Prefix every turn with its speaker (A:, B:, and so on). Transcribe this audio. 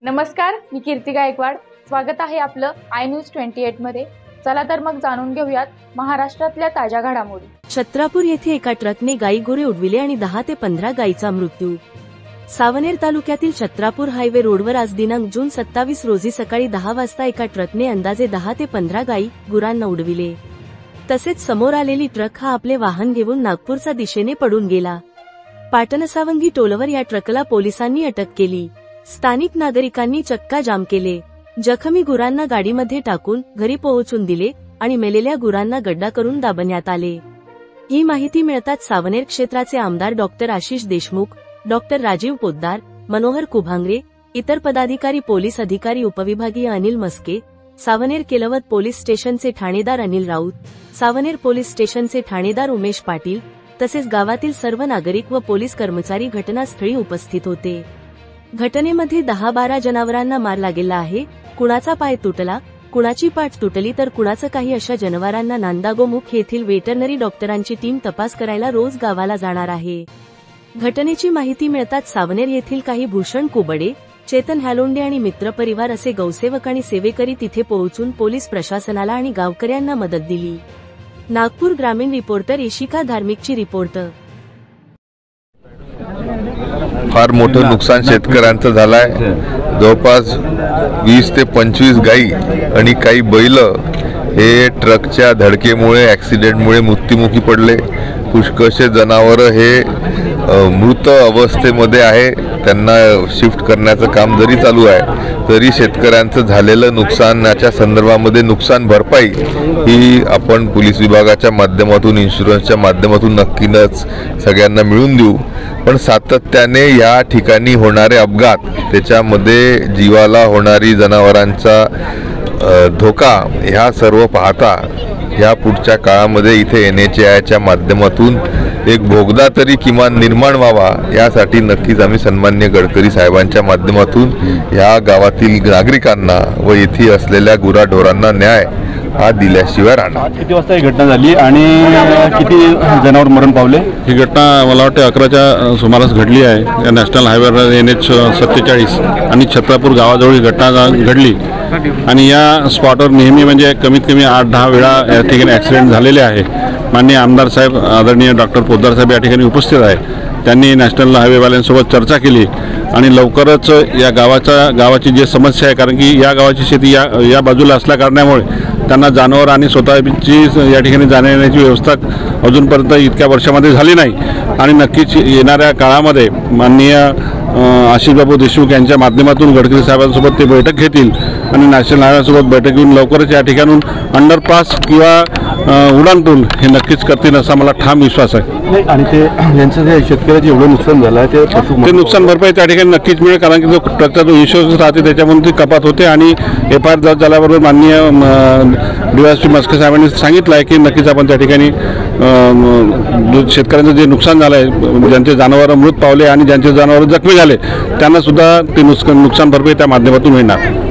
A: नमस्कार, मी कीर्ती गायकवाड। स्वागत आहे आपलं आय न्यूज 28 मध्ये। चला तर मग जाणून घेऊयात महाराष्ट्रातल्या ताज्या घडामोडी।
B: छत्रापूर येथे एका ट्रकने गाई गुरे उडविले आणि 10 ते 15 गायीचा मृत्यू। सावनेर तालुक्यातील छत्रापूर हायवे रोडवर आज दिनांक जून 27 रोजी सकाळी 10 वाजता एका ट्रकने अंदाजे 10 ते 15 गायी गुरांना उडविले। तसेच समोर आलेली ट्रक हा आपले वाहन घेऊन नागपूरच्या दिशेने पडून गेला। पाटणसावंगी टोलवर या ट्रकला पोलिसांनी अटक केली। स्थानिक नागरिकांनी चक्का जाम केले। जखमी गुरांना गाडीमध्ये टाकून घरी पोहोचून दिले आणि मेलेल्या गुरांना गड्डा करून दाबण्यात आले। ही माहिती मिळताच सावनेर क्षेत्राचे आमदार डॉक्टर आशिष देशमुख, डॉक्टर राजीव पोद्दार, मनोहर कुभांगरे, इतर पदाधिकारी, पोलीस अधिकारी, उपविभागीय अनिल मस्के, सावनेर केलवत पोलीस स्टेशनचे ठाणेदार अनिल राऊत, सावनेर पोलीस स्टेशनचे ठाणेदार उमेश पाटील तसेच गावातील सर्व नागरिक व पोलीस कर्मचारी घटनास्थळी उपस्थित होते। घटनेमध्ये 10-12 जनावरांना मार लागला आहे। कुणाचा पाय तुटला, कुणाची पाठ तुटली तर कुणाचं काही, अशा जनावरांना नांदागोमुख येथील वेटरनरी डॉक्टरांची टीम तपास करायला रोज गावाला जाणार आहे। घटनेची माहिती मिळताच सावनेर येथील काही भूषण कुबडे, चेतन हॅलोंडे आणि मित्र परिवार असे गौसेवक आणि सेवेकरी तिथे पोहोचून पोलीस प्रशासनाला आणि गावकऱ्यांना मदत दिली। नागपूर ग्रामीण रिपोर्टर इशिका धार्मिकची रिपोर्ट।
C: फार मोठं नुकसान शेतकऱ्यांचं झालंय। जवळपास 20 ते 25 गाई आणि काही बैल हे ट्रकच्या धडकेमुळे, ॲक्सिडेंटमुळे मृत्युमुखी पडले। पुष्कळसे जनावर हे मृत अवस्थेमध्ये आहे। त्यांना शिफ्ट करण्याचं काम जरी चालू आहे तरी शेतकऱ्यांचं झालेलं नुकसानाच्या संदर्भामध्ये नुकसान भरपाई ही आपण पोलीस विभागाच्या माध्यमातून, इन्शुरन्सच्या माध्यमातून नक्कीच सगळ्यांना मिळवून देऊ। पण सातत्याने या ठिकाणी होणारे अपघात, त्याच्यामध्ये जीवाला होणारी जनावरांचा धोका, ह्या सर्व पाहता ह्या पुढच्या काळामध्ये इथे NHAIच्या माध्यमातून एक बोगदा तरी किमान निर्माण व्हावा, यासाठी नक्कीच आम्ही सन्माननीय गडकरी साहेबांच्या माध्यमातून ह्या गावातील नागरिकांना व येथे असलेल्या गुराढोरांना न्याय हा दिल्याशिवाय राहणार।
D: किती वाजता ही घटना झाली आणि किती जनावर मरण पावले?
E: ही घटना मला वाटते 11च्या सुमारास घडली आहे। या नॅशनल हायवेवर NH 47 आणि छत्रापूर गावाजवळ ही घटना घडली आणि या स्पॉटवर नेहमी म्हणजे कमीत कमी 8-10 वेळा या ठिकाणी ॲक्सिडेंट झालेले आहे। माननीय आमदार साहेब, आदरणीय डॉक्टर पोद्दार साहेब या ठिकाणी उपस्थित आहे। त्यांनी नॅशनल हायवेवाल्यांसोबत चर्चा केली आणि लवकरच या गावाची जी समस्या आहे, कारण की या गावाची शेती या बाजूला असल्या कारणामुळे त्यांना जनावर आणि स्वतःची या ठिकाणी जाण्याची व्यवस्था अजूनपर्यंत इतक्या वर्षामध्ये झाली नाही आणि नक्कीच येणाऱ्या काळामध्ये माननीय आशिषबाबू देशमुख यांच्या माध्यमातून गडकरी साहेबांसोबत ते बैठक घेतील आणि नॅशनल हायवेसोबत बैठक घेऊन लवकरच या ठिकाणून अंडरपास किंवा उडानपूल हे नक्कीच करतील असा मला ठाम विश्वास आहे।
D: आणि ते यांचं जे शेतकऱ्याचे एवढं नुकसान झालं आहे ते
E: नुकसान भरपाई त्या ठिकाणी नक्कीच मिळेल, कारण की जो ट्रकचा जो इन्शुरन्स राहते त्याच्यामधून ती कपात होते आणि FIR दर्ज झाल्याबरोबर माननीय DSP मस्के साहेबांनी सांगितलं आहे की नक्कीच आपण त्या ठिकाणी शेतकऱ्यांचं जे नुकसान झालं आहे, ज्यांचे जनावर मृत पावले आणि ज्यांचे जनावर जखमी झाले, त्यांना सुद्धा ते नुकसान भरपाई त्या माध्यमातून मिळणार।